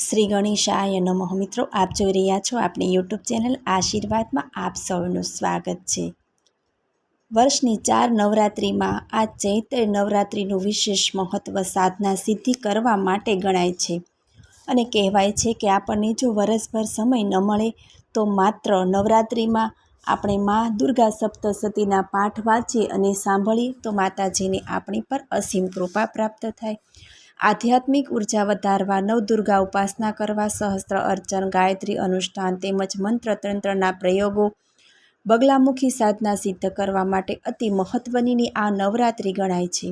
શ્રી ગણેશાય નમઃ. મિત્રો, આપ જોઈ રહ્યા છો આપણી યુટ્યુબ ચેનલ આશીર્વાદમાં આપ સૌનું સ્વાગત છે. વર્ષની 4 નવરાત્રિમાં આ ચૈત્ર નવરાત્રિનું વિશેષ મહત્ત્વ સાધના સિદ્ધિ કરવા માટે ગણાય છે અને કહેવાય છે કે આપણને જો વરસભર સમય ન મળે તો માત્ર નવરાત્રિમાં આપણે મા દુર્ગા સપ્તશતીના પાઠ વાંચીએ અને સાંભળીએ તો માતાજીની આપણી પર અસીમ કૃપા પ્રાપ્ત થાય. આધ્યાત્મિક ઉર્જા વધારવા, નવદુર્ગા ઉપાસના કરવા, સહસ્ત્ર અર્ચન, ગાયત્રી અનુષ્ઠાન તેમજ મંત્ર તંત્રના પ્રયોગો, બગલામુખી સાધના સિદ્ધ કરવા માટે અતિ મહત્ત્વની આ નવરાત્રિ ગણાય છે.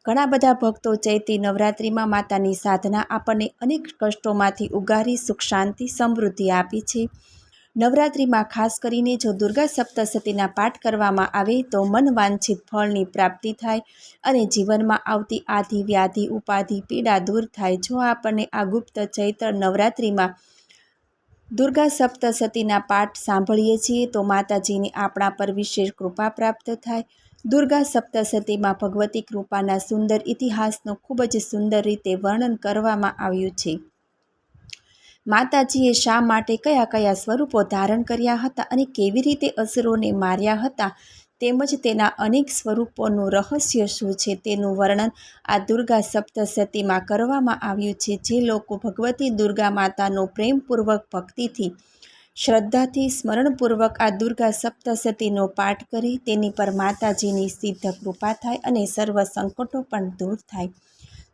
ઘણા બધા ભક્તો ચૈતી નવરાત્રિમાં માતાની સાધના આપણને અનેક કષ્ટોમાંથી ઉગારી સુખ શાંતિ સમૃદ્ધિ આપી છે. નવરાત્રિમાં ખાસ કરીને જો દુર્ગા સપ્તશતીના પાઠ કરવામાં આવે તો મન વાંછિત ફળની પ્રાપ્તિ થાય અને જીવનમાં આવતી આધિ વ્યાધિ ઉપાધિ પીડા દૂર થાય. જો આપણને આ ગુપ્ત ચૈત્ર નવરાત્રિમાં દુર્ગા સપ્તશતીના પાઠ સાંભળીએ છીએ તો માતાજીની આપણા પર વિશેષ કૃપા પ્રાપ્ત થાય. દુર્ગા સપ્તશતીમાં ભગવતી કૃપાના સુંદર ઇતિહાસનું ખૂબ જ સુંદર રીતે વર્ણન કરવામાં આવ્યું છે. માતાજીએ શા માટે કયા કયા સ્વરૂપો ધારણ કર્યા હતા અને કેવી રીતે અસુરોને માર્યા હતા તેમજ તેના અનેક સ્વરૂપોનું રહસ્ય શું છે તેનું વર્ણન આ દુર્ગા સપ્તશતીમાં કરવામાં આવ્યું છે. જે લોકો ભગવતી દુર્ગા માતાનો પ્રેમપૂર્વક ભક્તિથી શ્રદ્ધાથી સ્મરણપૂર્વક આ દુર્ગા સપ્તશતીનો પાઠ કરી તેની પર માતાજીની સિદ્ધ કૃપા થાય અને સર્વ સંકટો પણ દૂર થાય.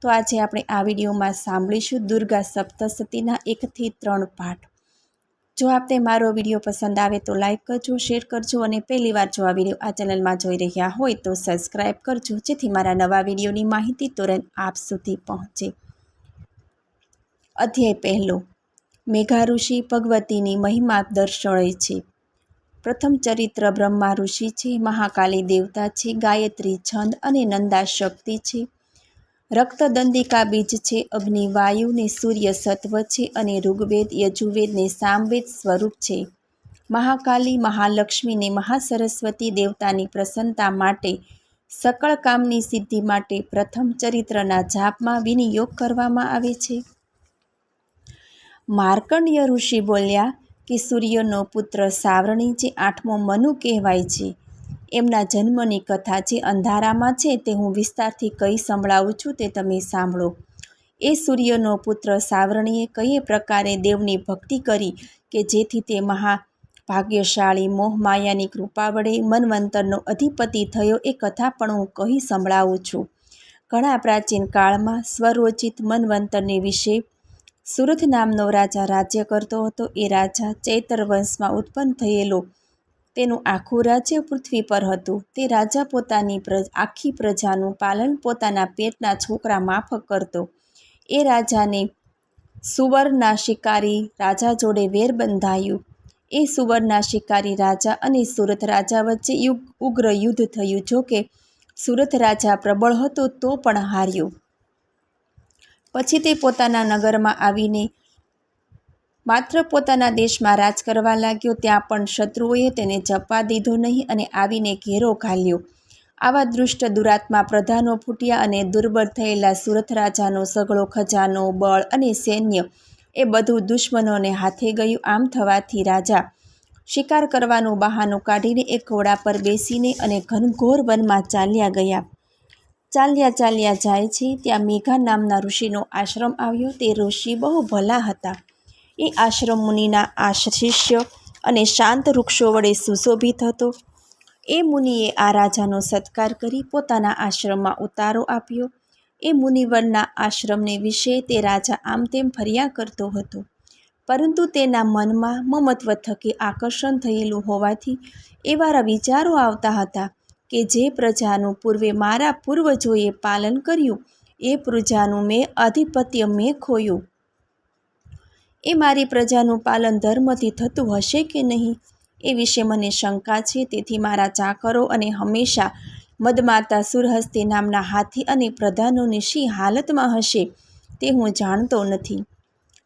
તો આજે આપણે આ વિડીયોમાં સાંભળીશું દુર્ગા સપ્તશતીના 1 થી 3 પાઠ. જો આપને મારો વિડીયો પસંદ આવે તો લાઈક કરજો, શેર કરજો અને પહેલીવાર જો આ વિડીયો આ ચેનલમાં જોઈ રહ્યા હોય તો સબસ્ક્રાઈબ કરજો જેથી મારા નવા વિડીયોની માહિતી તુરંત આપ સુધી પહોંચે. અધ્યાય 1. મેઘા ઋષિ ભગવતીની મહિમા દર્શાવે છે. પ્રથમ ચરિત્ર બ્રહ્મા ઋષિ છે, મહાકાલી દેવતા છે, ગાયત્રી છંદ અને નંદા શક્તિ છે, રક્તદંડિકા બીજ છે, અગ્નિ વાયુ ને સૂર્ય સત્વ છે અને ઋગ્વેદ યજુર્વેદ ને સામવેદ સ્વરૂપ છે. મહાકાલી મહાલક્ષ્મી ને મહાસરસ્વતી દેવતાની પ્રસન્નતા માટે સકળ કામની સિદ્ધિ માટે પ્રથમ ચરિત્રના જાપમાં વિનિયોગ કરવામાં આવે છે. માર્કંડ્ય ઋષિ બોલ્યા કે સૂર્યનો પુત્ર સાવરણી જે 8મો મનુ કહેવાય છે, એમના જન્મની કથા જે અંધારામાં છે તે હું વિસ્તારથી કહી સંભળાવું છું, તે તમે સાંભળો. એ સૂર્યનો પુત્ર સાવરણીએ કયે પ્રકારે દેવની ભક્તિ કરી કે જેથી તે મહાભાગ્યશાળી મોહમાયાની કૃપા વડે મન્વંતરનો અધિપતિ થયો એ કથા પણ હું કહી સંભળાવું છું. ઘણા પ્રાચીન કાળમાં સ્વરોચિત મન્વંતરને વિશે સુરથ નામનો રાજા રાજ્ય કરતો હતો. એ રાજા ચૈતર વંશમાં ઉત્પન્ન થયેલો. તેનું આખું રાજ્ય પૃથ્વી પર હતું. તે રાજા પોતાની આખી પ્રજાનું પાલન પોતાના પેટના છોકરા માફક કરતો. એ રાજાને સુવરના શિકારી રાજા જોડે વેર બંધાયું. એ સુવરના શિકારી રાજા અને સુરત રાજા વચ્ચે ઉગ્ર યુદ્ધ થયું. જોકે સુરત રાજા પ્રબળ હતો તો પણ હાર્યો. પછી તે પોતાના નગરમાં આવીને માત્ર પોતાના દેશમાં રાજ કરવા લાગ્યો. ત્યાં પણ શત્રુઓએ તેને જપવા દીધો નહીં અને આવીને ઘેરો ઘાલ્યો. આવા દુષ્ટ દુરાત્મા પ્રધાનો ફૂટ્યા અને દુર્બળ થયેલા સુરત રાજાનો સઘળો ખજાનો, બળ અને સૈન્ય એ બધું દુશ્મનોને હાથે ગયું. આમ થવાથી રાજા શિકાર કરવાનું બહાનું કાઢીને એક ઘોડા પર બેસીને અને ઘનઘોર વનમાં ચાલ્યા ગયા. ચાલ્યા જાય છે ત્યાં મેઘા નામના ઋષિનો આશ્રમ આવ્યો. તે ઋષિ બહુ ભલા હતા. એ આશ્રમ મુનિના શિષ્ય અને શાંત વૃક્ષો વડે સુશોભિત હતો. એ મુનિએ આ રાજાનો સત્કાર કરી પોતાના આશ્રમમાં ઉતારો આપ્યો. એ મુનિવરના આશ્રમને વિશે તે રાજા આમ તેમ ફર્યા કરતો હતો, પરંતુ તેના મનમાં મમત્વ થકી આકર્ષણ થયેલું હોવાથી એવા વિચારો આવતા હતા કે જે પ્રજાનું પૂર્વે મારા પૂર્વજોએ પાલન કર્યું એ પ્રજાનું આધિપત્ય મેં ખોયું. એ મારી પ્રજાનું પાલન ધર્મથી થતું હશે કે નહીં એ વિશે મને શંકા છે. તેથી મારા ચાકરો અને હંમેશા મદમાતા સુરહસ્તી નામના હાથી અને પ્રધાનોની શી હાલતમાં હશે તે હું જાણતો નથી.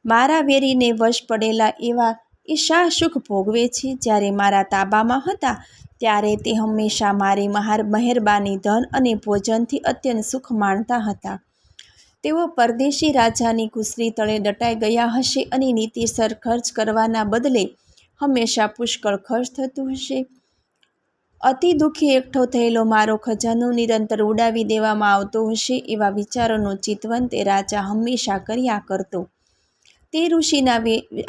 મારા વેરીને વશ પડેલા એવા એ શા સુખ ભોગવે છે? જ્યારે મારા તાબામાં હતા ત્યારે તે હંમેશા મારી મહેરબાની ધન અને ભોજનથી અત્યંત સુખ માણતા હતા. તેઓ પરદેશી રાજાની કુસરી તળે દટાઈ ગયા હશે અને નીતિસર ખર્ચ કરવાના બદલે હંમેશા પુષ્કળ ખર્ચ થતું હશે. અતિ દુઃખી એકઠો થયેલો મારો ખજાનો નિરંતર ઉડાવી દેવામાં આવતો હશે. એવા વિચારોનું ચિંતન તે રાજા હંમેશા કર્યા કરતો. તે ઋષિના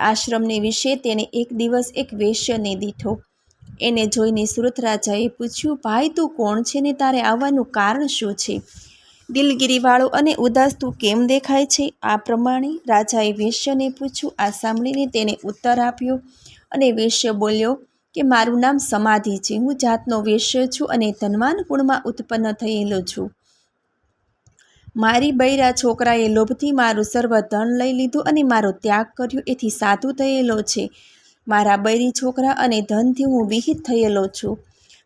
આશ્રમને વિશે તેને એક દિવસ એક વેશ્યને દીઠો. એને જોઈને સુરત રાજાએ પૂછ્યું, ભાઈ તું કોણ છે ને તારે આવવાનું કારણ શું છે? દિલગીરીવાળો અને ઉદાસ તું કેમ દેખાય છે? આ પ્રમાણે રાજાએ વેશ્યને પૂછ્યું. આ સાંભળીને તેને ઉત્તર આપ્યો અને વેશ્ય બોલ્યો કે મારું નામ સમાધિ છે. હું જાતનો વેશ્ય છું અને ધનવાન કુળમાં ઉત્પન્ન થયેલો છું. મારી બૈરા છોકરાએ લોભથી મારું સર્વ ધન લઈ લીધું અને મારો ત્યાગ કર્યો. એથી સાધુ થયેલો છે. મારા બૈરી છોકરા અને ધનથી હું વિહિત થયેલો છું.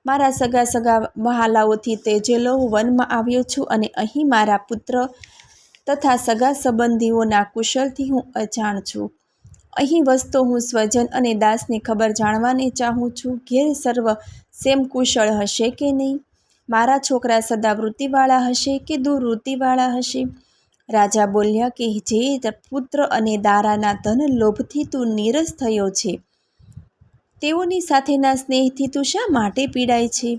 મારા સગા વહાલાઓથી તેજેલો હું વનમાં આવ્યો છું અને અહીં મારા પુત્ર તથા સગા સંબંધીઓના કુશલથી હું અજાણ છું. અહીં વસતો હું સ્વજન અને દાસની ખબર જાણવાને ચાહું છું. ઘેર સર્વ સેમ કુશળ હશે કે નહીં? મારા છોકરા સદા વૃત્તિવાળા હશે કે દુર્વૃત્તિવાળા હશે? રાજા બોલ્યા કે જે પુત્ર અને દારાના ધન લોભથી તું નીરસ થયો છે, તેઓની સાથેના સ્નેહથી તું શા માટે પીડાય છે?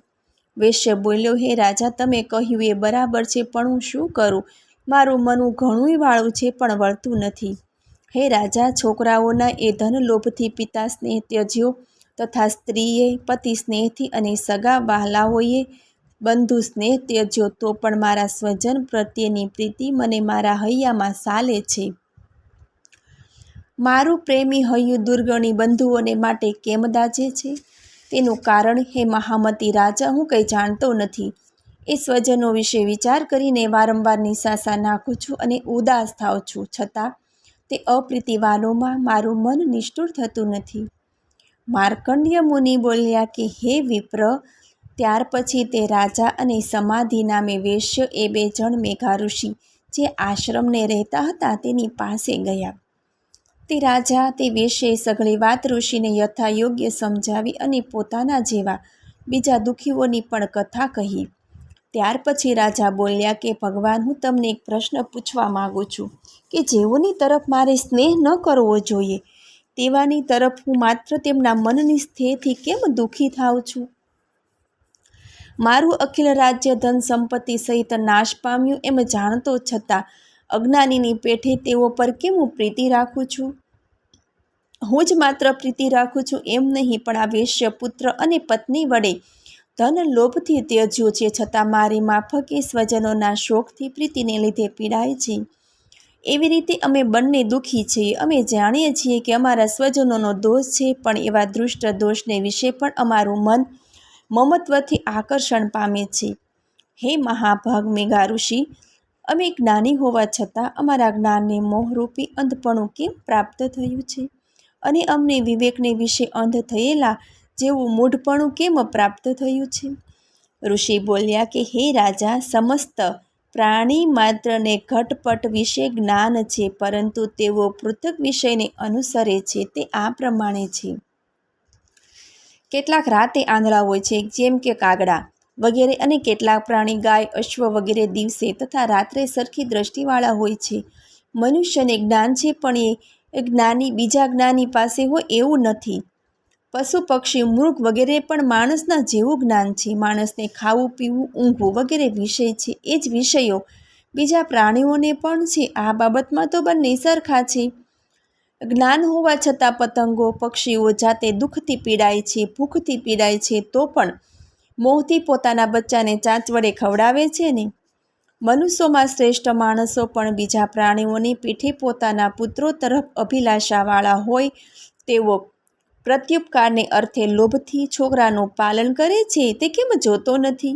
વેશ્ય બોલ્યો, હે રાજા, તમે કહ્યું એ બરાબર છે, પણ હું શું કરું? મારું મન ઘણું વાળું છે પણ વળતું નથી. હે રાજા, છોકરાઓના એ ધન લોભથી પિતા સ્નેહ ત્યજ્યો તથા સ્ત્રીએ પતિ સ્નેહથી અને સગા વહાલાઓએ બંધુ સ્નેહ ત્યજ્યો, તો પણ મારા સ્વજન પ્રત્યેની પ્રીતિ મને મારા હૈયામાં સાલે છે. મારું પ્રેમી હૈયું દુર્ગણી બંધુઓને માટે કેમ દાજે છે? તેનું કારણ, હે મહામતી રાજા, હું કંઈ જાણતો નથી. એ સ્વજનો વિશે વિચાર કરીને વારંવાર નિસાસા નાખું છું અને ઉદાસ થાઉં છું, છતાં તે અપ્રીતિવાલોમાં મારું મન નિષ્ઠુર થતું નથી. માર્કંડ્ય મુનિ બોલ્યા કે હે વિપ્ર, ત્યાર પછી તે રાજા અને સમાધિ નામે વેશ્ય એ બે જણ મેઘા ઋષિ જે આશ્રમને રહેતા હતા તેની પાસે ગયા. તે રાજા તે વેશ્યએ સઘળી વાત ઋષિને યથાયોગ્ય સમજાવી અને પોતાના જેવા બીજા દુઃખીઓની પણ કથા કહી. ત્યાર પછી રાજા બોલ્યા કે ભગવાન, હું તમને એક પ્રશ્ન પૂછવા માગું છું કે જેઓની તરફ મારે સ્નેહ ન કરવો જોઈએ તેવાની તરફ હું માત્ર તેમના મનની સ્થિતિથી કેમ દુઃખી થાઉં છું? મારું અખિલ રાજ્ય ધન સંપત્તિ સહિત નાશ પામ્યું એમ જાણતો છતાં અજ્ઞાનીની પેઠે તેઓ પર કેમ હું પ્રીતિ રાખું છું? હું જ માત્ર પ્રીતિ રાખું છું એમ નહીં, પણ આ વેશ્ય પુત્ર અને પત્ની વડે ધન લોભથી ત્યજ્યું છે, છતાં મારી માફક એ સ્વજનોના શોકથી પ્રીતિને લીધે પીડાય છે. એવી રીતે અમે બંને દુઃખી છીએ. અમે જાણીએ છીએ કે અમારા સ્વજનોનો દોષ છે, પણ એવા દુષ્ટ દોષને વિશે પણ અમારું મન મમત્વથી આકર્ષણ પામે છે. હે મહાભાગ મેઘા ઋષિ, અમે જ્ઞાની હોવા છતાં અમારા જ્ઞાનને મોહરૂપી અંધપણું કેમ પ્રાપ્ત થયું છે? અને અમને વિવેકને વિશે અંધ થયેલા જેવું મૂઢપણું કેમ પ્રાપ્ત થયું છે? ઋષિ બોલ્યા કે હે રાજા, સમસ્ત પ્રાણી માત્રને ઘટપટ વિશે જ્ઞાન છે, પરંતુ તેઓ પૃથક વિષયને અનુસરે છે. તે આ પ્રમાણે છે. કેટલાક રાતે આંધળા હોય છે, જેમ કે કાગડા વગેરે, અને કેટલાક પ્રાણી ગાય, અશ્વ વગેરે દિવસે તથા રાત્રે સરખી દ્રષ્ટિવાળા હોય છે. મનુષ્યને જ્ઞાન છે, પણ એ જ્ઞાની બીજા જ્ઞાની પાસે હોય એવું નથી. પશુ પક્ષી મૃગ વગેરે પણ માણસના જેવું જ્ઞાન છે. માણસને ખાવું પીવું ઊંઘવું વગેરે વિષય છે, એ જ વિષયો બીજા પ્રાણીઓને પણ છે. આ બાબતમાં તો બંને સરખા છે. જ્ઞાન હોવા છતાં પતંગો પક્ષીઓ જાતે દુઃખથી પીડાય છે, ભૂખથી પીડાય છે, તો પણ મોહથી પોતાના બચ્ચાને ચાંચ વડે ખવડાવે છે ને? મનુષ્યોમાં શ્રેષ્ઠ માણસો પણ બીજા પ્રાણીઓની પીઠે પોતાના પુત્રો તરફ અભિલાષાવાળા હોય તેઓ પ્રત્યુપકારને અર્થે લોભથી છોકરાનું પાલન કરે છે, તે કેમ જોતો નથી?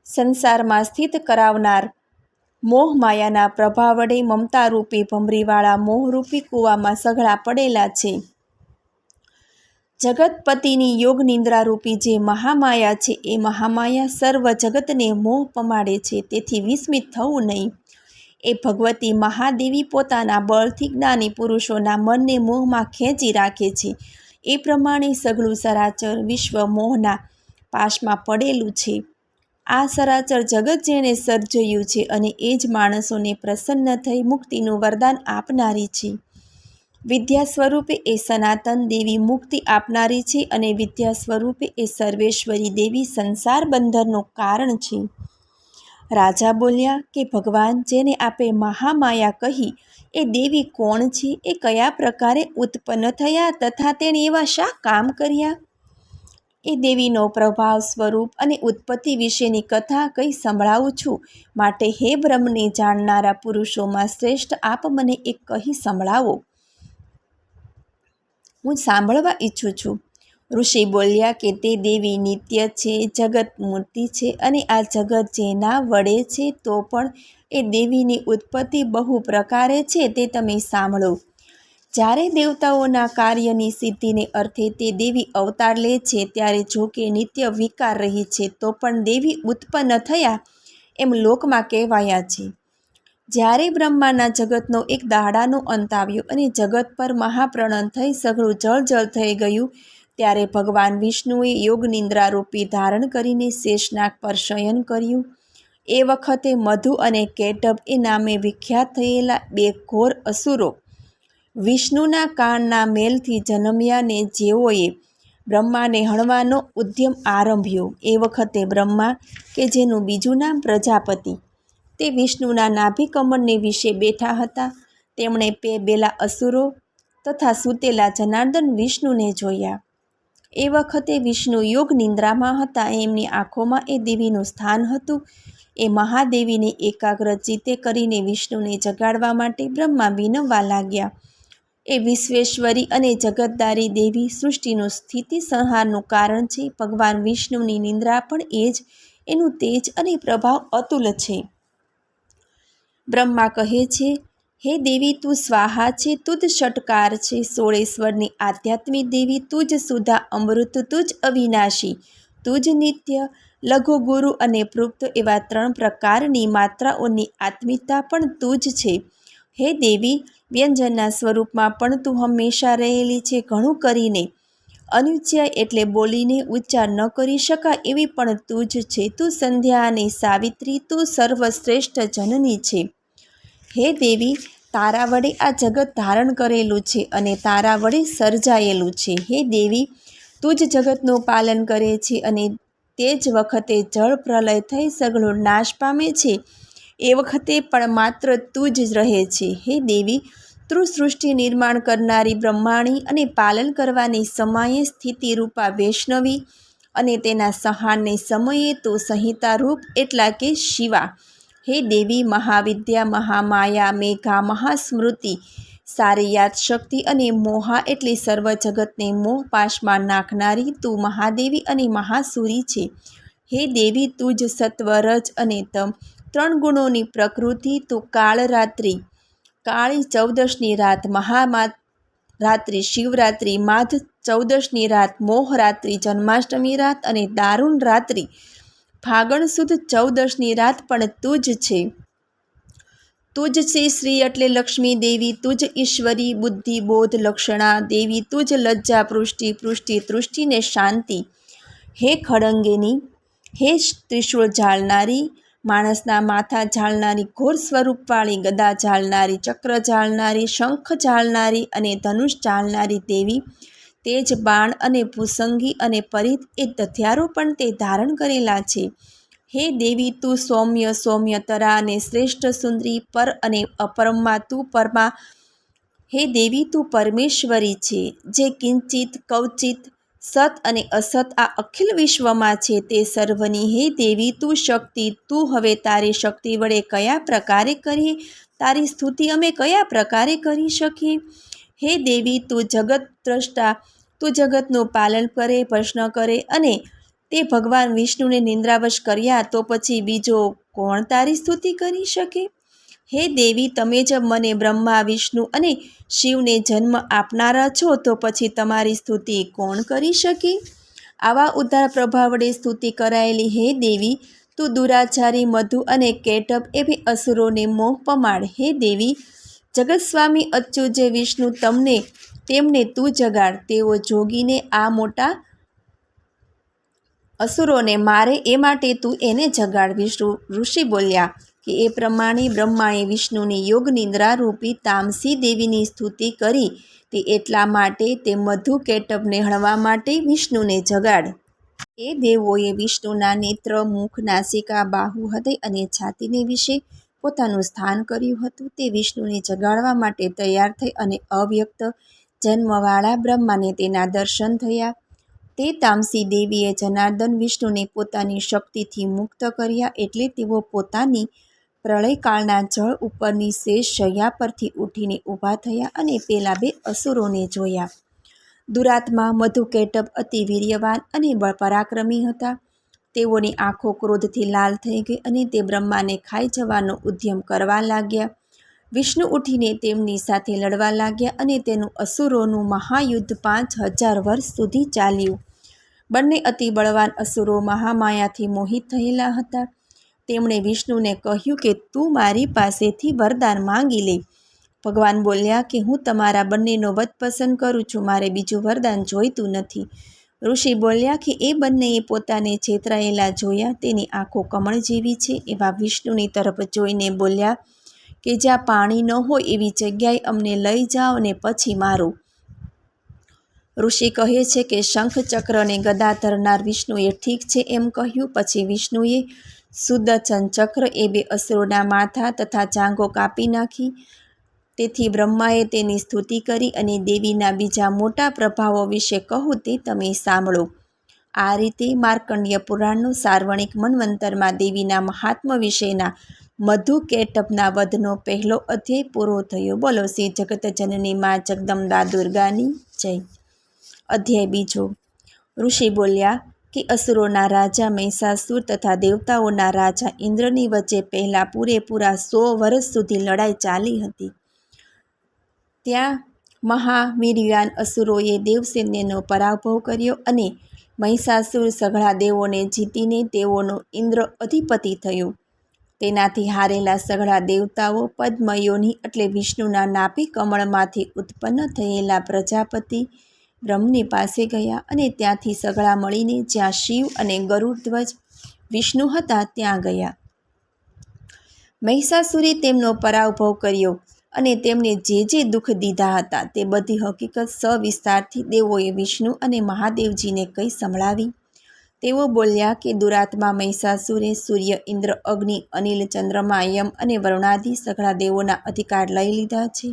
સંસારમાં સ્થિત કરાવનાર મોહ માયાના પ્રભાવ વડે મમતારૂપી ભમરીવાળા મોહરૂપી કૂવામાં સઘળા પડેલા છે. જગતપતિની યોગ નિંદ્રારૂપી જે મહામાયા છે, એ મહામાયા સર્વ જગતને મોહ પમાડે છે. તેથી વિસ્મિત થવું નહીં. એ ભગવતી મહાદેવી પોતાના બળથી જ્ઞાની પુરુષોના મનને મોહમાં ખેંચી રાખે છે. એ પ્રમાણે સઘળું સરાચર વિશ્વ મોહના પાશમાં પડેલું છે. આ સરાચર જગત જેણે સર્જ્યું છે અને એ જ માણસોને પ્રસન્ન થઈ મુક્તિનું વરદાન આપનારી છે. વિદ્યા સ્વરૂપે એ સનાતન દેવી મુક્તિ આપનારી છે અને વિદ્યા સ્વરૂપે એ સર્વેશ્વરી દેવી સંસાર બંધનનું કારણ છે. રાજા બોલ્યા કે ભગવાન, જેને આપે મહામાયા કહી એ દેવી કોણ છે? એ કયા પ્રકારે ઉત્પન્ન થયા તથા તેણે એવા શા કામ કર્યા? એ દેવીનો પ્રભાવ, સ્વરૂપ અને ઉત્પત્તિ વિશેની કથા કંઈ સંભળાવું છું. માટે હે બ્રહ્મને જાણનારા પુરુષોમાં શ્રેષ્ઠ, આપ મને એક કહી સંભળાવો. હું સાંભળવા ઈચ્છું છું. ઋષિ બોલ્યા કે તે દેવી નિત્ય છે, જગત મૂર્તિ છે અને આ જગત જેના વડે છે, તો પણ એ દેવીની ઉત્પત્તિ બહુ પ્રકારે છે તે તમે સાંભળો. જ્યારે દેવતાઓના કાર્યની સિદ્ધિને અર્થે તે દેવી અવતાર લે છે, ત્યારે જો કે નિત્ય વિકાર રહી છે, તો પણ દેવી ઉત્પન્ન થયા એમ લોકમાં કહેવાયા છે. જ્યારે બ્રહ્માના જગતનો એક દાડાનો અંત આવ્યો અને જગત પર મહાપ્રલય થઈ સઘળું જળ થઈ ગયું, ત્યારે ભગવાન વિષ્ણુએ યોગ નિંદ્રારૂપી ધારણ કરીને શેષનાગ પર શયન કર્યું. એ વખતે મધુ અને કેટભ એ નામે વિખ્યાત થયેલા બે ઘોર અસુરો વિષ્ણુના કાનના મેલથી જન્મ્યા ને જેઓએ બ્રહ્માને હણવાનો ઉદ્યમ આરંભ્યો. એ વખતે બ્રહ્મા, કે જેનું બીજું નામ પ્રજાપતિ, તે વિષ્ણુના નાભિકમળને વિશે બેઠા હતા. તેમણે પેલા અસુરો તથા સૂતેલા જનાર્દન વિષ્ણુને જોયા. એ વખતે વિષ્ણુ યોગ નિંદ્રામાં હતા. એમની આંખોમાં એ દેવીનું સ્થાન હતું. એ મહાદેવીને એકાગ્ર ચિત્તે કરીને વિષ્ણુને જગાડવા માટે બ્રહ્મા વિનવવા લાગ્યા. એ વિશ્વેશ્વરી અને જગતદારી દેવી સૃષ્ટિનું સ્થિતિ સંહારનું કારણ છે. ભગવાન વિષ્ણુની નિંદ્રા પણ એ જ, એનું તેજ અને પ્રભાવ અતુલ છે. બ્રહ્મા કહે છે, હે દેવી, તું સ્વાહા છે, તું જ ષટકાર છે, સોળેશ્વરની આધ્યાત્મિક દેવી, તું જ સુધા અમૃત, તું જ અવિનાશી, તું જ નિત્ય, લઘુ, ગુરુ અને પૃપ્ત એવા 3 પ્રકારની માત્રાઓની આત્મિકતા પણ તું જ છે. હે દેવી, વ્યંજનના સ્વરૂપમાં પણ તું હંમેશા રહેલી છે. ઘણું કરીને અનુચ્ચાય એટલે બોલીને ઉચ્ચાર ન કરી શકાય એવી પણ તું જ છે. તું સંધ્યા અને સાવિત્રી, તું સર્વશ્રેષ્ઠ જનની છે. હે દેવી, તારા વડે આ જગત ધારણ કરેલું છે અને તારા વડે સર્જાયેલું છે. હે દેવી, તું જ જગતનું પાલન કરે છે અને તે જ વખતે જળ પ્રલય થઈ સઘળું નાશ પામે છે, એ વખતે પણ માત્ર તું જ રહે છે. હે દેવી, તું સૃષ્ટિ નિર્માણ કરનારી બ્રહ્માણી અને પાલન કરવાની સમયે સ્થિતિરૂપા વૈષ્ણવી અને તેના સંહારને સમયે તો સંહિતારૂપ એટલા કે શિવા. હે દેવી, મહાવિદ્યા, મહામાયા, મેઘા, મહાસ્મૃતિ, સારી યાદશક્તિ અને મોહા એટલે સર્વ જગતને મોહ પાશમાં નાખનારી તું મહાદેવી અને મહાસુરી છે. હે દેવી, તું જ સત્વ, રજ અને તમ 3 ગુણોની પ્રકૃતિ. તું કાળરાત્રિ, કાળી ચૌદશની રાત, મહારાત્રિ, શિવરાત્રિ, માધ ચૌદશની રાત, મોહરાત્રિ, જન્માષ્ટમી રાત અને દારૂણ રાત્રિ, ફાગણ સુદ ચૌદશની રાત પણ તું જ છે. તું જ છે શ્રી એટલે લક્ષ્મી દેવી, તું જ ઈશ્વરી, બુદ્ધિ, બોધ, લક્ષણા દેવી, તું જ લજ્જા, પૃષ્ટિ, તૃષ્ટિ ને શાંતિ. હે ખડંગિની, હે ત્રિશૂળ ઝાલનારી, માણસના માથા ઝાલનારી, ઘોર સ્વરૂપવાળી, ગદા ઝાલનારી, ચક્ર ઝાલનારી, શંખ ઝાલનારી અને ધનુષ ઝાલનારી દેવી, તેજ બાણ અને ભૂસંગી અને પરિત એ હથિયારો પણ તે ધારણ કરેલા છે. હે દેવી, તું સૌમ્યતરા અને શ્રેષ્ઠ સુંદરી, પર અને અપરમાં તું પરમા. હે દેવી, તું પરમેશ્વરી છે, જે કિંચિત, કવચિત, સત અને અસત આ અખિલ વિશ્વમાં છે તે સર્વની. હે દેવી, તું શક્તિ, તું હવે તારી શક્તિ વડે કયા પ્રકારે કરીએ, તારી સ્તુતિ અમે કયા પ્રકારે કરી શકીએ? હે દેવી, તું જગત દ્રષ્ટા, તું જગતનું પાલન કરે, પ્રશ્ન કરે અને તે ભગવાન વિષ્ણુને નિંદ્રાવશ કર્યા, તો પછી બીજો કોણ તારી સ્તુતિ કરી શકે? હે દેવી, તમે જ મને બ્રહ્મા, વિષ્ણુ અને શિવને જન્મ આપનારા છો, તો પછી તમારી સ્તુતિ કોણ કરી શકે? આવા ઉદાર પ્રભાવ વડે સ્તુતિ કરાયેલી હે દેવી, તું દુરાચારી, મધુ અને કેટભ એવી અસુરોને મોહ પમાડ. હે દેવી, જગત સ્વામી અચ્યુત જે વિષ્ણુ તેમને તું જગાડ. તેઓ જોગીને આ મોટા અસુરોને મારે એ માટે તું એને જગાડ. વિષ્ણુ ઋષિ બોલ્યા કે એ પ્રમાણે બ્રહ્માએ વિષ્ણુની યોગ નિદ્રારૂપી તામસી દેવીની સ્તુતિ કરી. તે એટલા માટે તે મધુ કેટભને હણવા માટે વિષ્ણુને જગાડ. એ દેવોએ વિષ્ણુના નેત્ર, મુખ, નાસિકા, બાહુ, હૃદય અને છાતીને વિશે પોતાનું સ્થાન કર્યું હતું. તે વિષ્ણુને જગાડવા માટે તૈયાર થઈ અને અવ્યક્ત જન્મવાળા બ્રહ્માને તેના દર્શન થયા. તે તામસી દેવીએ જનાર્દન વિષ્ણુને પોતાની શક્તિથી મુક્ત કર્યા. એટલે તેઓ પોતાની પ્રળયકાળના જળ ઉપરની શેષ શૈયા પરથી ઉઠીને ઊભા થયા અને પેલા બે અસુરોને જોયા. દુરાત્મા મધુકૈટભ અતિ વીર્યવાન અને પરાક્રમી હતા. તેઓની આંખો ક્રોધથી લાલ થઈ ગઈ અને તે બ્રહ્માને ખાઈ જવાનો ઉદ્યમ કરવા લાગ્યા. વિષ્ણુ ઉઠીને તેમની સાથે લડવા લાગ્યા અને તેનું અસુરોનું મહાયુદ્ધ 5000 વર્ષ સુધી ચાલ્યું. બંને અતિ બળવાન અસુરો મહામાયાથી મોહિત થયેલા હતા. તેમણે વિષ્ણુને કહ્યું કે તું મારી પાસેથી વરદાન માંગી લે. ભગવાન બોલ્યા કે હું તમારા બંનેનો વધ પસંદ કરું છું, મારે બીજું વરદાન જોઈતું નથી. ઋષિ બોલ્યા કે એ બંનેએ પોતાને છેતરાયેલા જોયા. તેની આંખો કમળ જેવી છે. એવા વિષ્ણુની તરફ જોઈને બોલ્યા કે જ્યાં પાણી ન હોય એવી જગ્યાએ અમને લઈ જાઓ અને પછી મારો. ઋષિ કહે છે કે શંખ, ચક્ર અને ગદા ધરનાર વિષ્ણુએ ઠીક છે એમ કહ્યું. પછી વિષ્ણુએ સુદર્શન ચક્ર એ બે અસુરોના માથા તથા જાંઘો કાપી નાખી. તેથી બ્રહ્માએ તેની સ્તુતિ કરી અને દેવીના બીજા મોટા પ્રભાવો વિશે કહું તે તમે સાંભળો. આ રીતે માર્કંડ્ય પુરાણનું સાર્વણિક મન્વંતરમાં દેવીના મહાત્મ્ય વિશેના મધુ કેટભના વધનો પહેલો અધ્યાય પૂરો થયો. બોલો શ્રી જગતજનની મા જગદંબા દુર્ગાની જય. અધ્યાય બીજો. ઋષિ બોલ્યા કે અસુરોના રાજા મહિષાસુર તથા દેવતાઓના રાજા ઇન્દ્રની વચ્ચે પહેલાં પૂરેપૂરા 100 વર્ષ સુધી લડાઈ ચાલી હતી. ત્યાં મહાવીર્યવાન અસુરોએ દેવસૈન્યનો પરાભવ કર્યો અને મહિષાસુર સઘળા દેવોને જીતીને તેઓનો ઇન્દ્ર અધિપતિ થયો. તેનાથી હારેલા સઘળા દેવતાઓ પદ્મયોનિ એટલે વિષ્ણુના નાભિ કમળમાંથી ઉત્પન્ન થયેલા પ્રજાપતિ બ્રહ્મની પાસે ગયા અને ત્યાંથી સઘળા મળીને જ્યાં શિવ અને ગરુડધ્વજ વિષ્ણુ હતા ત્યાં ગયા. મહિષાસુરે તેમનો પરાભવ કર્યો અને તેમને જે દુઃખ દીધા હતા તે બધી હકીકત સવિસ્તારથી દેવોએ વિષ્ણુ અને મહાદેવજીને કહી સંભળાવી. તેઓ બોલ્યા કે દુરાત્મા મહિષાસુરે સૂર્ય, ઇન્દ્ર, અગ્નિ, અનિલ, ચંદ્રમા, યમ અને વરુણાદિ સઘળા દેવોના અધિકાર લઈ લીધા છે.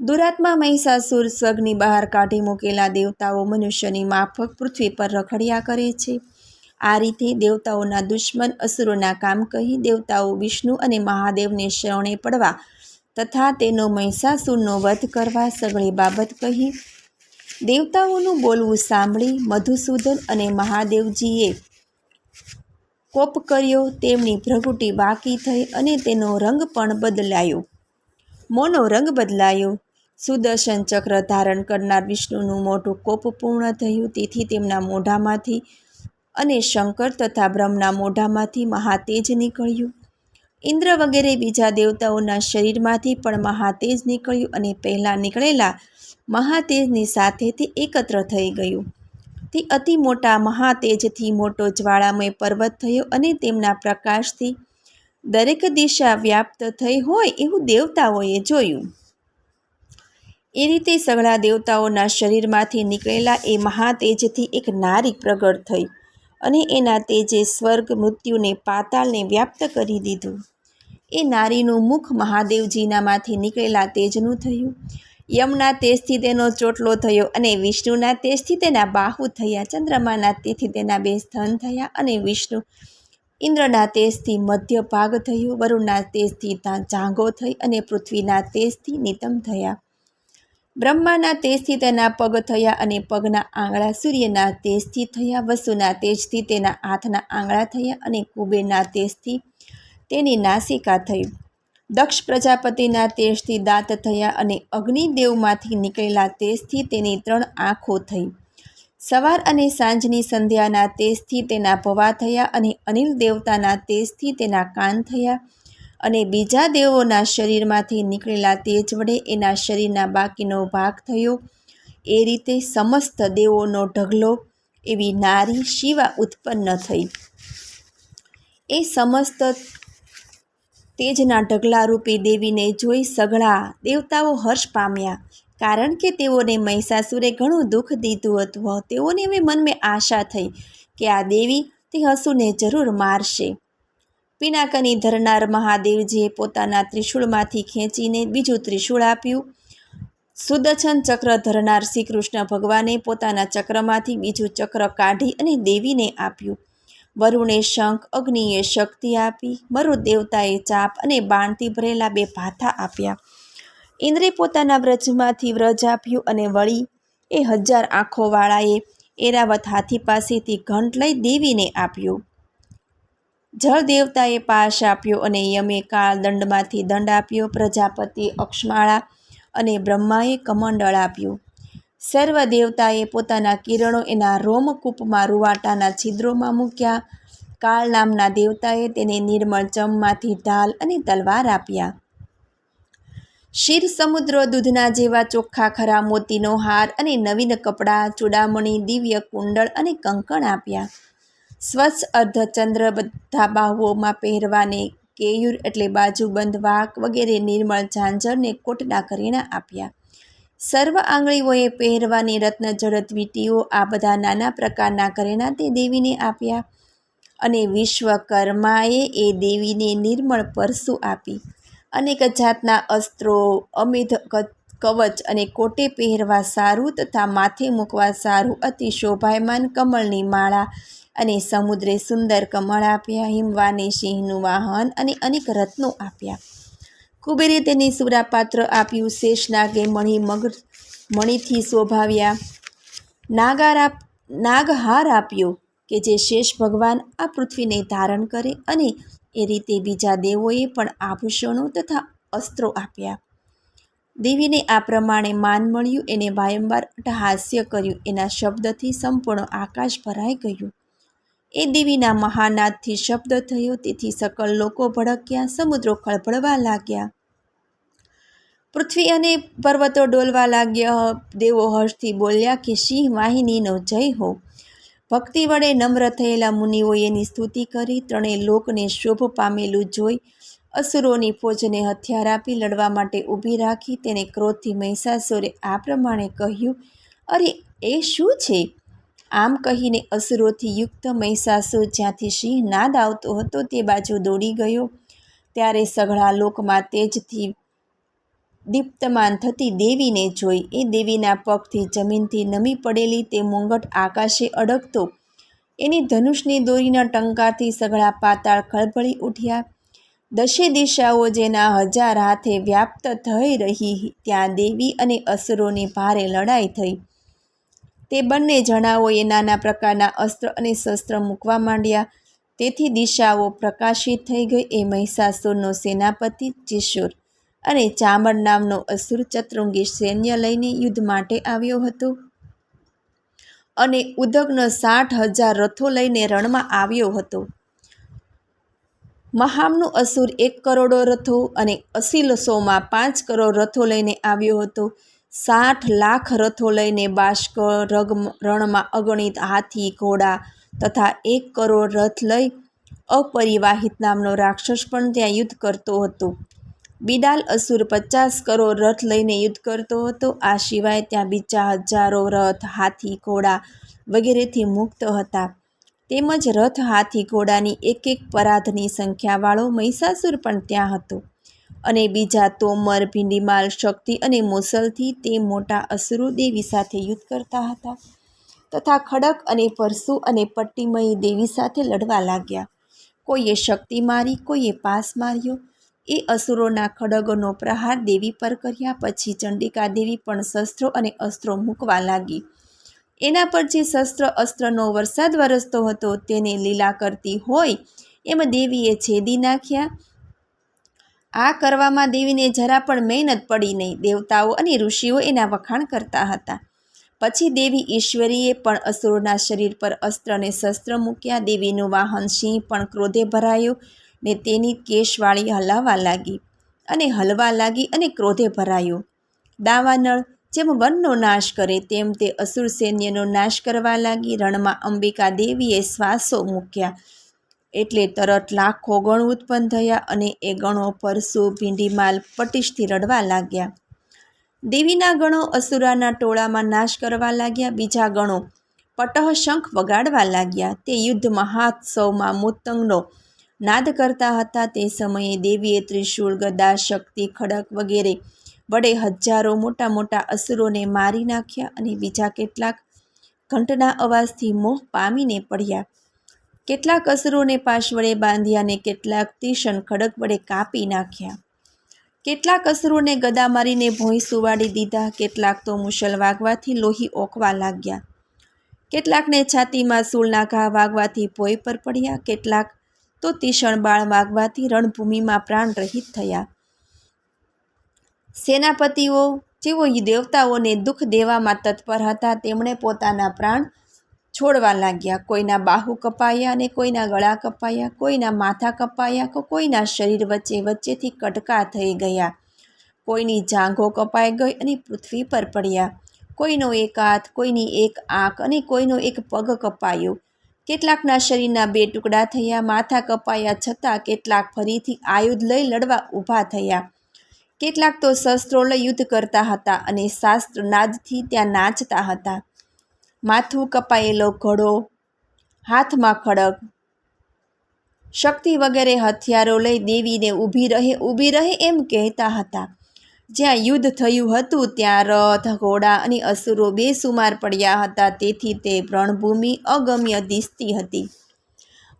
દુરાત્મા મહિષાસુર સ્વર્ગની બહાર કાઢી મૂકેલા દેવતાઓ મનુષ્યની માફક પૃથ્વી પર રખડ્યા કરે છે. આ રીતે દેવતાઓના દુશ્મન અસુરોના કામ કહી દેવતાઓ વિષ્ણુ અને મહાદેવને શરણે પડવા તથા તેનો મહિષાસુરનો વધ કરવા સઘળી બાબત કહી. દેવતાઓનું બોલવું સાંભળી મધુસૂદન અને મહાદેવજીએ કોપ કર્યો. તેમની ભ્રગુટી વાંકી થઈ અને તેનો રંગ પણ બદલાયો. મોંનો રંગ બદલાયો. સુદર્શન ચક્ર ધારણ કરનાર વિષ્ણુનું મોઢું કોપપૂર્ણ થયું. તેથી તેમના મોઢામાંથી અને શંકર તથા બ્રહ્મના મોઢામાંથી મહાતેજ નીકળ્યું. ઇન્દ્ર વગેરે બીજા દેવતાઓના શરીરમાંથી પણ મહાતેજ નીકળ્યું અને પહેલાં નીકળેલા મહાતેજની સાથે તે એકત્ર થઈ ગયું. તે અતિ મોટા મહાતેજથી મોટો જ્વાળામય પર્વત થયો અને તેમના પ્રકાશથી દરેક દિશા વ્યાપ્ત થઈ હોય એવું દેવતાઓએ જોયું. એ રીતે સઘળા દેવતાઓના શરીરમાંથી નીકળેલા એ મહાતેજથી એક નારી પ્રગટ થઈ અને એના તેજે સ્વર્ગ, મૃત્યુને, પાતાળને વ્યાપ્ત કરી દીધું. એ નારીનું મુખ મહાદેવજીનામાંથી નીકળેલા તેજનું થયું. યમના તેજથી તેનો ચોટલો થયો અને વિષ્ણુના તેજથી તેના બાહુ થયા. ચંદ્રમાના તેજથી તેના 2 સ્તન થયા અને વિષ્ણુ ઇન્દ્રના તેજથી મધ્ય ભાગ થયો. વરુણના તેજથી જાંઘો થઈ અને પૃથ્વીના તેજથી નિતંબ થયા. બ્રહ્માના તેજથી તેના પગ થયા અને પગના આંગળા સૂર્યના તેજથી થયા. વસુના તેજથી તેના હાથના આંગળા થયા અને કુબેરના તેજથી તેની નાસિકા થઈ. દક્ષ પ્રજાપતિના તેજથી દાંત થયા અને અગ્નિદેવમાંથી નીકળેલા તેજથી તેની 3 આંખો થઈ. સવાર અને સાંજની સંધ્યાના તેજથી તેના ભવા થયા અને અનિલ દેવતાના તેજથી તેના કાન થયા અને બીજા દેવોના શરીરમાંથી નીકળેલા તેજ વડે એના શરીરના બાકીનો ભાગ થયો. એ રીતે સમસ્ત દેવોનો ઢગલો એવી નારી શિવા ઉત્પન્ન થઈ. એ સમસ્ત તેજના ઢગલા રૂપી દેવીને જોઈ સઘળા દેવતાઓ હર્ષ પામ્યા, કારણ કે તેઓને મહિષાસુરે ઘણું દુઃખ દીધું હતું. તેઓને હવે મનમાં આશા થઈ કે આ દેવી તે અસુરને જરૂર મારશે. પિનાકની ધરનાર મહાદેવજીએ પોતાના ત્રિશૂળમાંથી ખેંચીને બીજું ત્રિશૂળ આપ્યું. સુદર્શન ચક્ર ધરનાર શ્રી કૃષ્ણ ભગવાને પોતાના ચક્રમાંથી બીજું ચક્ર કાઢી અને દેવીને આપ્યું. વરુણે શંખ, અગ્નિએ શક્તિ આપી. મરુત દેવતાએ ચાપ અને બાણથી ભરેલા 2 ભાથા આપ્યા. ઇન્દ્રે પોતાના વ્રજમાંથી વ્રજ આપ્યું અને વળી એ 1000 આંખોવાળાએ એરાવત હાથી પાસેથી ઘંટ લઈ દેવીને આપ્યું. જળ દેવતાએ પાશ આપ્યો અને યમે કાળદંડમાંથી દંડ આપ્યો. પ્રજાપતિએ અક્ષમાળા અને બ્રહ્માએ કમંડળ આપ્યું. સર્વ દેવતાએ પોતાના કિરણો એના રોમકૂપમાં રૂવાટાના છિદ્રોમાં મૂક્યા. કાળ નામના દેવતાએ તેને નિર્મળ ચમમાંથી ઢાલ અને તલવાર આપ્યા. ક્ષીર સમુદ્ર દૂધના જેવા ચોખ્ખા ખરા મોતીનો હાર અને નવીન કપડાં, ચૂડામણી, દિવ્ય કુંડળ અને કંકણ આપ્યા. સ્વચ્છ અર્ધચંદ્ર, બધા બાહુઓમાં પહેરવાને કેયુર એટલે બાજુબંધ, વાક વગેરે નિર્મળ ઝાંઝરને કોટના ઘરેણાં આપ્યા. સર્વ આંગળીઓએ પહેરવાની રત્નજડિત વીંટીઓ, આ બધા નાના પ્રકારના ઘરેણાં તે દેવીને આપ્યા. અને વિશ્વકર્માએ એ દેવીને નિર્મળ પરસુ આપી. અનેક જાતના અસ્ત્રો, અમિધ કવચ અને કોટે પહેરવા સારું તથા માથે મૂકવા સારું અતિ શોભાયમાન કમળની માળા અને સમુદ્રે સુંદર કમળ આપ્યા. હિમવાને સિંહનું વાહન અને અનેક રત્નો આપ્યા. કુબેરે તેને સુરાપાત્ર આપ્યું. શેષનાગે મણીથી શોભાવ્યા નાગહાર આપ્યો કે જે શેષ ભગવાન આ પૃથ્વીને ધારણ કરે, અને એ રીતે બીજા દેવોએ પણ આભૂષણો તથા અસ્ત્રો આપ્યા. દેવીને આ પ્રમાણે માન મળ્યું. એને વારંવાર અટ્ટહાસ્ય કર્યું. એના શબ્દથી સંપૂર્ણ આકાશ ભરાઈ ગયું. એ દેવીના મહાનાદથી શબ્દ થયો, તેથી સકળ લોકો ભડક્યા. સમુદ્રો ખળભળવા લાગ્યા. પૃથ્વી અને પર્વતો ડોલવા લાગ્યા. દેવો હર્ષથી બોલ્યા કે સિંહ વાહિનીનો જય હો. ભક્તિ વડે નમ્ર થયેલા મુનિઓએ એની સ્તુતિ કરી. 3 લોકને શોભ પામેલું જોઈ અસુરોની ફોજને હથિયાર આપી લડવા માટે ઊભી રાખી. તેને ક્રોધથી મહિષાસુરે આ પ્રમાણે કહ્યું, અરે એ શું છે? આમ કહીને અસુરોથી યુક્ત મહિષાસુર જ્યાંથી સિંહ નાદ આવતો હતો તે બાજુ દોડી ગયો. ત્યારે સઘળા લોકમાં તેજથી દીપ્તમાન થતી દેવીને જોઈ. એ દેવીના પગથી જમીનથી નમી પડેલી તે મુંગટ આકાશે અડકતો. એની ધનુષની દોરીના ટંકારથી સઘળા પાતાળ ખળભળી ઉઠ્યા. 10 દિશાઓ જેના 1000 હાથે વ્યાપ્ત થઈ રહી, ત્યાં દેવી અને અસુરોની ભારે લડાઈ થઈ. તે બંને જણાઓએ નાના પ્રકારના અસ્ત્ર અને શસ્ત્ર મૂકવા માંડ્યા. તેથી દિશાઓ પ્રકાશિત થઈ ગઈ. એ મહિષાસુરનો સેનાપતિ ચિશોર અને ચામર નામનો અસુર ચતુરંગી સૈન્ય લઈને યુદ્ધ માટે આવ્યો હતો. અને ઉદગ્ન 60,000 રથો લઈને રણમાં આવ્યો હતો. મહામનું અસુર 1 કરોડ રથો અને અસિલસોમાં 5 કરોડ રથો લઈને આવ્યો હતો. 60 લાખ રથો લઈને બાષ્કળ રણમાં અગણિત હાથી ઘોડા તથા 1 કરોડ રથ લઈ અપરિવાહિત નામનો રાક્ષસ પણ ત્યાં યુદ્ધ કરતો હતો. બિડાલ અસુર 50 કરોડ રથ લઈને યુદ્ધ કરતો હતો. આ સિવાય ત્યાં બીજા હજારો રથ, હાથી, ઘોડા વગેરેથી મુક્ત હતા. તેમજ રથ, હાથી, ઘોડાની 1 પરાધની સંખ્યાવાળો મહિષાસુર પણ ત્યાં હતો. અને બીજા તોમર, ભીંડીમાલ, શક્તિ અને મુસલથી તે મોટા અસુરો દેવી સાથે યુદ્ધ કરતા હતા. તથા ખડક અને પરશુ અને પટ્ટીમયી દેવી સાથે લડવા લાગ્યા. કોઈએ શક્તિ મારી, કોઈએ પાસ માર્યો. એ અસુરોના ખડગોનો પ્રહાર દેવી પર કર્યા. પછી ચંડિકા દેવી પણ શસ્ત્રો અને અસ્ત્રો મૂકવા લાગી. એના પર જે શસ્ત્ર અસ્ત્રનો વરસાદ વરસતો હતો તેને લીલા કરતી હોય એમ દેવીએ છેદી નાખ્યા. આ કરવામાં દેવીને જરા પણ મહેનત પડી નહીં. દેવતાઓ અને ઋષિઓ એના વખાણ કરતા હતા. પછી દેવી ઈશ્વરીએ પણ અસુરોના શરીર પર અસ્ત્ર અને શસ્ત્ર મૂક્યા. દેવીનું વાહન સિંહ પણ ક્રોધે ભરાયો ને તેની કેશવાળી હલાવા લાગી અને ક્રોધે ભરાયો. દાવાનળ, જેમ વનનો નાશ કરે તેમ તે અસુર સૈન્યનો નાશ કરવા લાગી. રણમાં અંબિકા દેવીએ શ્વાસો મૂક્યા એટલે તરત લાખો ગણ ઉત્પન્ન થયા અને એ ગણો પરસુ ભીંડીમાલ પટીશથી રડવા લાગ્યા. દેવીના ગણો અસુરાના ટોળામાં નાશ કરવા લાગ્યા. બીજા ગણો પટહ શંખ વગાડવા લાગ્યા. તે યુદ્ધ મહાત્સવમાં મૃતંગનો નાદ કરતા હતા. તે સમયે દેવીએ ત્રિશૂળ, ગદા, શક્તિ, ખડક વગેરે વડે હજારો મોટા મોટા અસુરોને મારી નાખ્યા અને બીજા કેટલાક ઘંટના અવાજથી મોહ પામીને પડ્યા. કેટલાક અસુરોને પાશ વડે બાંધ્યા અને કેટલાક તીક્ષ્ણ ખડક વડે કાપી નાખ્યા. કેટલાક અસુરોને ગદા મારીને ભોંય સુવાડી દીધા. કેટલાક તો મુશલ વાગવાથી લોહી ઓકવા લાગ્યા. કેટલાકને છાતીમાં શૂળના ઘા વાગવાથી ભોંય પર પડ્યા. કેટલાક તો તીક્ષ્ણ બાળ વાગવાથી રણભૂમિમાં પ્રાણ રહિત થયા. સેનાપતિઓ જેઓ દેવતાઓને દુઃખ દેવામાં તત્પર હતા તેમણે પોતાના પ્રાણ છોડવા લાગ્યા. કોઈના બાહુ કપાયા અને કોઈના ગળા કપાયા, કોઈના માથા કપાયા, કોઈના શરીર વચ્ચેથી કટકા થઈ ગયા, કોઈની જાંઘો કપાઈ ગઈ અને પૃથ્વી પર પડ્યા, કોઈનો એક હાથ, કોઈની એક આંખ અને કોઈનો એક પગ કપાયો. કેટલાકના શરીરના 2 ટુકડા થયા. માથા કપાયા છતાં કેટલાક ફરીથી આયુધ લઈ લડવા ઊભા થયા. કેટલાક તો શસ્ત્રો લઈ યુદ્ધ કરતા હતા અને શાસ્ત્ર નાદથી ત્યાં નાચતા હતા. માથું કપાયેલો ઘોડો, હાથમાં ખડગ, શક્તિ વગેરે હથિયારો લઈ દેવીને ઊભી રહે એમ કહેતા હતા. જ્યાં યુદ્ધ થયું હતું ત્યાં રથ, ઘોડા અને અસુરો બેસુમાર પડ્યા હતા. તેથી તે રણભૂમિ અગમ્ય દિસતી હતી.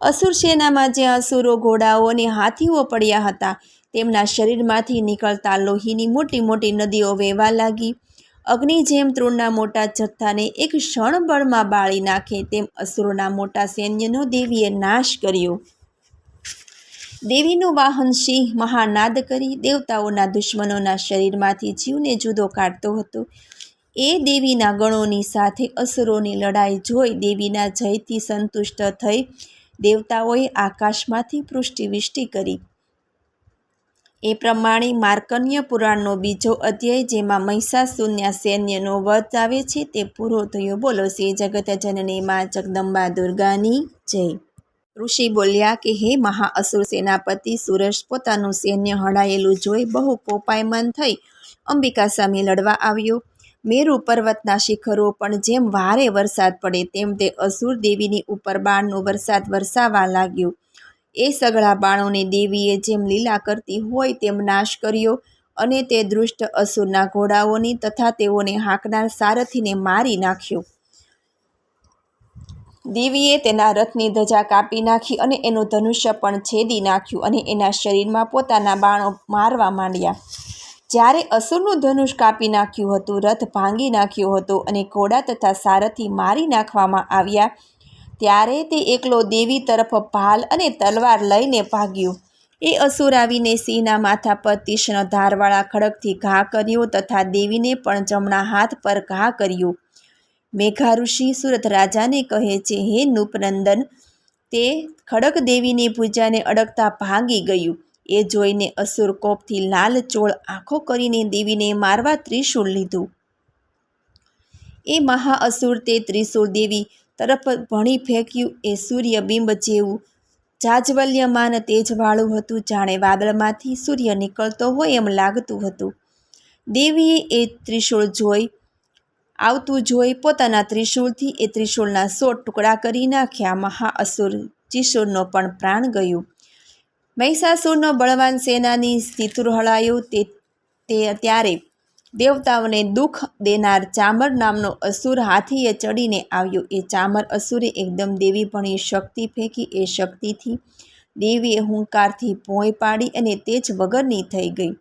અસુર સેનામાં જ્યાં અસુરો, ઘોડાઓ અને હાથીઓ પડ્યા હતા તેમના શરીરમાંથી નીકળતા લોહીની મોટી મોટી નદીઓ વહેવા લાગી. અગ્નિ જેમ તૃણના મોટા જથ્થાને એક ક્ષણભરમાં બાળી નાખે તેમ અસુરોના મોટા સૈન્યનો દેવીએ નાશ કર્યો. દેવીનું વાહન સિંહ મહાનાદ કરી દેવતાઓના દુશ્મનોના શરીરમાંથી જીવને જુદો કાઢતો હતો. એ દેવીના ગણોની સાથે અસુરોની લડાઈ જોઈ દેવીના જયથી સંતુષ્ટ થઈ દેવતાઓએ આકાશમાંથી પુષ્ટિવૃષ્ટિ કરી. એ પ્રમાણે માર્કંડ્ય પુરાણનો બીજો અધ્યાય, જેમાં મહિષાસુરના સૈન્યનો વધ આવે છે, તે પૂરો થયો. બોલો શ્રી જગતજનની મા જગદંબા દુર્ગાની જય. ઋષિ બોલ્યા કે હે મહાઅસુર સેનાપતિ, સુરસ પોતાનું સૈન્ય હણાયેલું જોઈ બહુ કોપાયમાન થઈ અંબિકા સામે લડવા આવ્યો. મેરુ પર્વતના શિખરો પણ જેમ વારે વરસાદ પડે તેમ તે અસુર દેવીની ઉપર બાણનો વરસાદ વરસાવવા લાગ્યો. એ સઘળા બાણોને દેવીએ જેમ લીલા કરતી હોય તેમ નાશ કર્યો અને તે દુષ્ટ અસુરના ઘોડાઓની તથા તેઓને હાંકનાર સારથીને મારી નાખ્યો. દેવીએ તેના રથની ધજા કાપી નાખી અને એનું ધનુષ્ય પણ છેદી નાખ્યું અને એના શરીરમાં પોતાના બાણો મારવા માંડ્યા. જ્યારે અસુરનું ધનુષ કાપી નાખ્યું હતું, રથ ભાંગી નાખ્યો હતો અને ઘોડા તથા સારથી મારી નાખવામાં આવ્યા, ત્યારે તે એકલો દેવી તરફ ભાલ અને તલવાર લઈને ભાગ્યો. એ અસુર આવીને સિંહના માથા પર તીક્ષ્ણ ધારવાળા ખડગથી ઘા કર્યો તથા દેવીને પણ જમણા હાથ પર ઘા કર્યો. મેઘા ઋષિ સુરત રાજાને કહે છે, હે નૃપનંદન, તે ખડગ દેવીની ભુજાને અડકતા ભાંગી ગયું. એ જોઈને અસુર કોપથી લાલચોળ આંખો કરીને દેવીને મારવા ત્રિશૂળ લીધું. એ મહાઅસુર તે ત્રિશૂળ દેવી તરફ ભણી ફેંક્યું. એ સૂર્યબિંબ જેવું જાજવલ્યમાન તેજવાળું હતું, જાણે વાદળમાંથી સૂર્ય નીકળતો હોય એમ લાગતું હતું. દેવીએ એ ત્રિશૂળ આવતું જોઈ પોતાના ત્રિશૂળથી એ ત્રિશૂળના 100 ટુકડા કરી નાખ્યા. મહાઅસુર ત્રિશૂળનો પણ પ્રાણ ગયો. મહિષાસુરનો બળવાન સેનાની સ્થિતુર હળાયો. ત્યારે દેવતાઓને દુઃખ દેનાર ચામર નામનો અસુર હાથીએ ચડીને આવ્યો. એ ચામર અસુરે એકદમ દેવી ભણી શક્તિ ફેંકી. એ શક્તિથી દેવીએ હુંકારથી ભોંય પાડી અને તેજ વગરની થઈ ગઈ.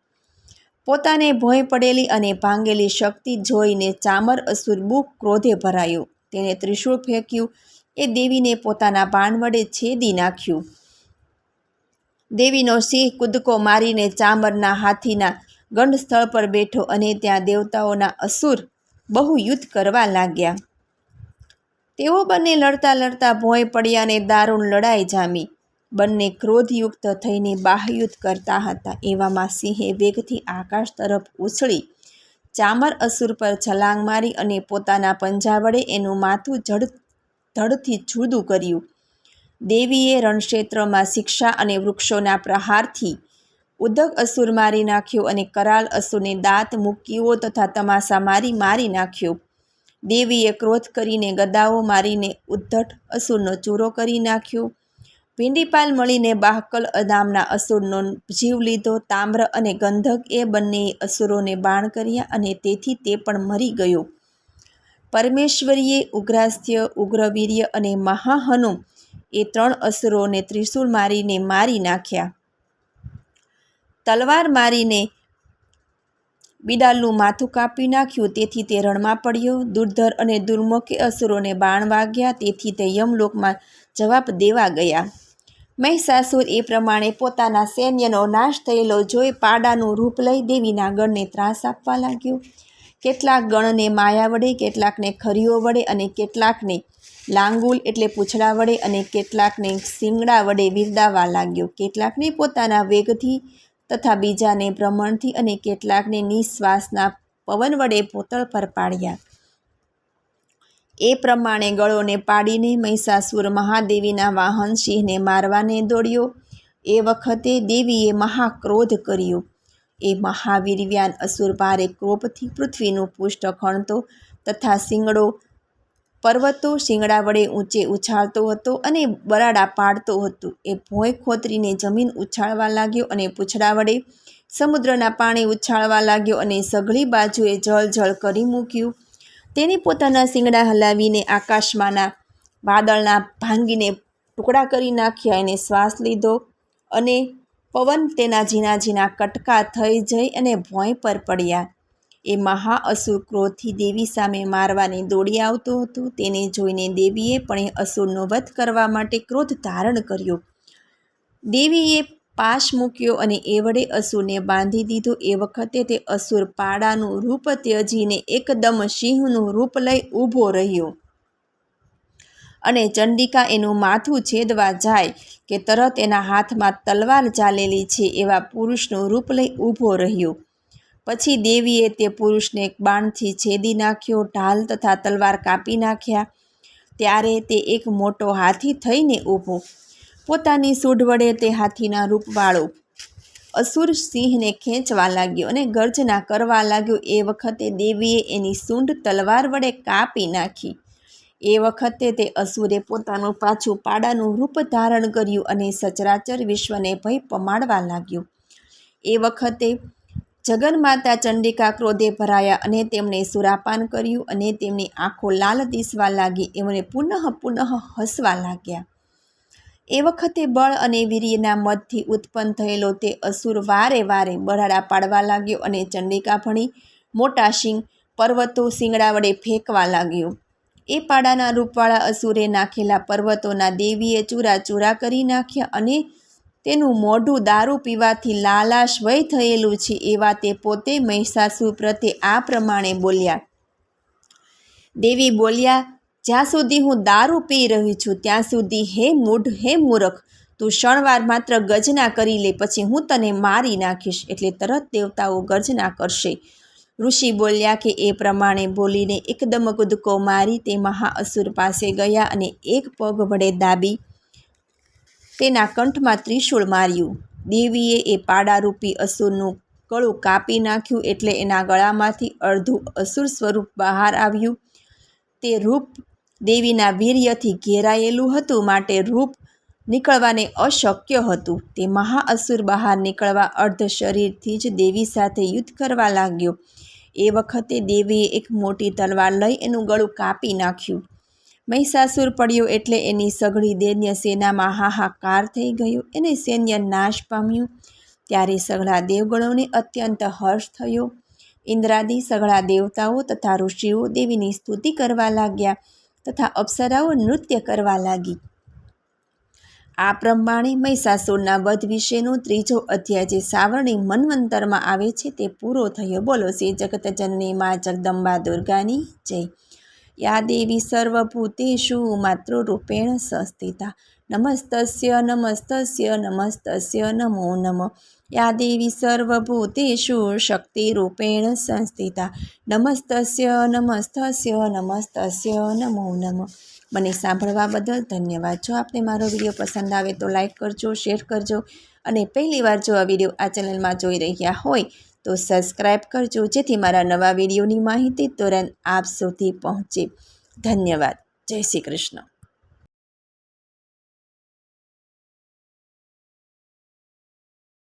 પોતાને ભોંય પડેલી અને ભાંગેલી શક્તિ જોઈને ચામર અસુર બહુ ક્રોધે ભરાયો. તેને ત્રિશૂળ ફેંક્યું. એ દેવીને પોતાના બાણ વડે છેદી નાખ્યું. દેવીનો સિંહ કૂદકો મારીને ચામરના હાથીના ગંઢ સ્થળ પર બેઠો અને ત્યાં દેવતાઓના અસુર બહુ યુદ્ધ કરવા લાગ્યા. તેઓ બંને લડતા લડતા ભોંય પડ્યા અને દારૂણ લડાઈ જામી. બંને ક્રોધયુક્ત થઈને બાહ્યુદ્ધ કરતા હતા. એવામાં સિંહે વેગથી આકાશ તરફ ઉછળી ચામર અસુર પર છલાંગ મારી અને પોતાના પંજા વડે એનું માથું ધડથી જુદું કર્યું. દેવીએ રણક્ષેત્રમાં શિક્ષા અને વૃક્ષોના પ્રહારથી ઉદક અસુર મારી નાખ્યો અને કરાલ અસુરને દાંત, મુક્કીઓ તથા તમાસા મારી નાખ્યો. દેવીએ ક્રોધ કરીને ગદાઓ મારીને ઉદ્ધટ અસુરનો ચૂરો કરી નાખ્યો. ભીંડીપાલ મળીને બાહકલ નામના અસુરનો જીવ લીધો. તામ્ર અને ગંધક એ બંનેએ અસુરોને બાણ કર્યા અને તેથી તે પણ મરી ગયો. પરમેશ્વરીએ ઉગ્રાસ્ય, ઉગ્રવીર્ય અને મહાહનુ એ 3 અસુરોને ત્રિશૂળ મારીને મારી નાખ્યા. તલવાર મારીને બિડાલનું માથું કાપી નાખ્યું, તેથી તે રણમાં પડ્યો. દુર્ધર અને દુર્મુખ અસુરોને બાણ વાગ્યા, તેથી તે યમલોકમાં જવાબ દેવા ગયા. મહિષાસુર એ પ્રમાણે પોતાના સૈન્યનો નાશ થયેલો જોઈ પાડાનું રૂપ લઈ દેવીના ગણને ત્રાસ આપવા લાગ્યો. કેટલાક ગણને માયા વડે, કેટલાકને ખરીઓ વડે અને કેટલાકને લાંગુલ એટલે પૂંછડા વડે અને કેટલાકને શિંગડા વડે વિરદાવવા લાગ્યો. કેટલાકને પોતાના વેગથી તથા બીજાને ભ્રમણથી અને કેટલાકને નિશ્વાસના પવન વડે પોતળ પર પાડ્યા. એ પ્રમાણે ગળોને પાડીને મહિષાસુર મહાદેવીના વાહન સિંહને મારવાને દોડ્યો. એ વખતે દેવીએ મહાક્રોધ કર્યો. એ મહાવીર્યાન અસુર ભારે ક્રોધથી પૃથ્વીનું પૃષ્ઠ ખણતો તથા શિંગડા વડે ઊંચે ઉછાળતો હતો અને બરાડા પાડતો હતો. એ ભોંય ખોતરીને જમીન ઉછાળવા લાગ્યો અને પૂંછડા વડે સમુદ્રના પાણી ઉછાળવા લાગ્યો અને સઘળી બાજુએ જળ કરી મૂક્યું. તેણે પોતાના શિંગડા હલાવીને આકાશમાંના વાદળના ભાંગીને ટુકડા કરી નાખ્યા. એને શ્વાસ લીધો અને પવન તેના ઝીણા ઝીણા કટકા થઈ જઈ અને ભોંય પર પડ્યા. એ મહાઅસુર ક્રોધથી દેવી સામે મારવાને દોડી આવતો હતો. તેને જોઈને દેવીએ પણ એ અસુરનો વધ કરવા માટે ક્રોધ ધારણ કર્યો. દેવીએ પાશ મૂક્યો અને એ વડે અસુરને બાંધી દીધો. એ વખતે તે અસુર પાડાનું રૂપ ત્યજીને એકદમ સિંહનું રૂપ લઈ ઊભો રહ્યો અને ચંડિકા એનું માથું છેદવા જાય કે તરત એના હાથમાં તલવાર ચાલેલી છે એવા પુરુષનું રૂપ લઈ ઊભો રહ્યો. પછી દેવીએ તે પુરુષને બાણથી છેદી નાખ્યો, ઢાલ તથા તલવાર કાપી નાખ્યા. ત્યારે તે એક મોટો હાથી થઈને ઊભો. પોતાની સૂંઢ વડે તે હાથીના રૂપવાળો અસુર સિંહને ખેંચવા લાગ્યો અને ગર્જના કરવા લાગ્યો. એ વખતે દેવીએ એની સૂંઢ તલવાર વડે કાપી નાખી. એ વખતે તે અસુરે પોતાનું પાછું પાડાનું રૂપ ધારણ કર્યું અને સચરાચર વિશ્વને ભય પમાડવા લાગ્યો. એ વખતે જગન્માતા ચંડિકા ક્રોધે ભરાયા અને તેમણે સુરાપાન કર્યું અને તેમની આંખો લાલ દિસવા લાગી. એમણે પુનઃ હસવા લાગ્યા. એ વખતે બળ અને વીર્યના મદથી ઉત્પન્ન થયેલો તે અસુર વારે બરાડા પાડવા લાગ્યો અને ચંડિકા ભણી મોટા પર્વતો શિંગડા વડે ફેંકવા લાગ્યો. એ પાડાના રૂપવાળા અસુરે નાખેલા પર્વતોના દેવીએ ચૂરા કરી નાખ્યા અને તેનું મોઢું દારૂ પીવાથી લાલાશ વય થયેલું છે એવા તે પોતે મહિષાસુર પ્રત્યે આ પ્રમાણે બોલ્યા. દેવી બોલ્યા, જ્યાં સુધી હું દારૂ પી રહી છું ત્યાં સુધી હે મૂર્ખ, તું ક્ષણવાર માત્ર ગર્જના કરી લે, પછી હું તને મારી નાખીશ. એટલે તરત દેવતાઓ ગર્જના કરશે. ઋષિ બોલ્યા કે એ પ્રમાણે બોલીને એકદમ કૂદકો મારી તે મહાઅસુર પાસે ગયા અને એક પગ વડે દાબી તેના કંઠમાં ત્રિશૂળ માર્યું. દેવીએ એ પાડારૂપી અસુરનું ગળું કાપી નાખ્યું. એટલે એના ગળામાંથી અડધું અસુર સ્વરૂપ બહાર આવ્યું. તે રૂપ દેવીના વીર્યથી ઘેરાયેલું હતું, માટે રૂપ નીકળવાને અશક્ય હતું. તે મહાઅસુર બહાર નીકળવા અર્ધ શરીરથી જ દેવી સાથે યુદ્ધ કરવા લાગ્યો. એ વખતે દેવીએ એક મોટી તલવાર લઈ એનું ગળું કાપી નાખ્યું. મહિષાસુર પડ્યો એટલે એની સઘળી દૈન્ય સેનામાં હાહાકાર થઈ ગયો. એને સૈન્ય નાશ પામ્યું. ત્યારે સઘળા દેવગણોને અત્યંત હર્ષ થયો. ઇન્દ્રાદિ સઘળા દેવતાઓ તથા ઋષિઓ દેવીની સ્તુતિ કરવા લાગ્યા તથા અપ્સરાઓ નૃત્ય કરવા લાગી. આ પ્રમાણે મહિષાસુરના વધ વિશેનો 3જો અધ્યાય જે સાવરણી મન્વંતરમાં આવે છે તે પૂરો થયો. બોલો શ્રી જગતજનની મા જગદંબા દુર્ગાની જય. યા દેવી સર્વભૂતેષુ માતૃરૂપેણ સંસ્થિતા નમસ્તસ્ય નમસ્તસ્ય નમસ્તસ્ય નમો નમઃ. યા દેવી સર્વભૂતેષુ શક્તિરૂપેણ સંસ્થિતા નમસ્તસ્ય નમસ્તસ્ય નમસ્તસ્ય નમો નમઃ. મને સાંભળવા બદલ ધન્યવાદ. જો આપને મારો વિડીયો પસંદ આવે તો લાઈક કરજો, શેર કરજો અને પહેલીવાર જો આ વિડીયો આ ચેનલમાં જોઈ રહ્યા હોય તો સબસ્ક્રાઈબ કરજો, જેથી મારા નવા વિડીયોની માહિતી તુરંત આપ સુધી પહોંચે. ધન્યવાદ. જય શ્રી કૃષ્ણ.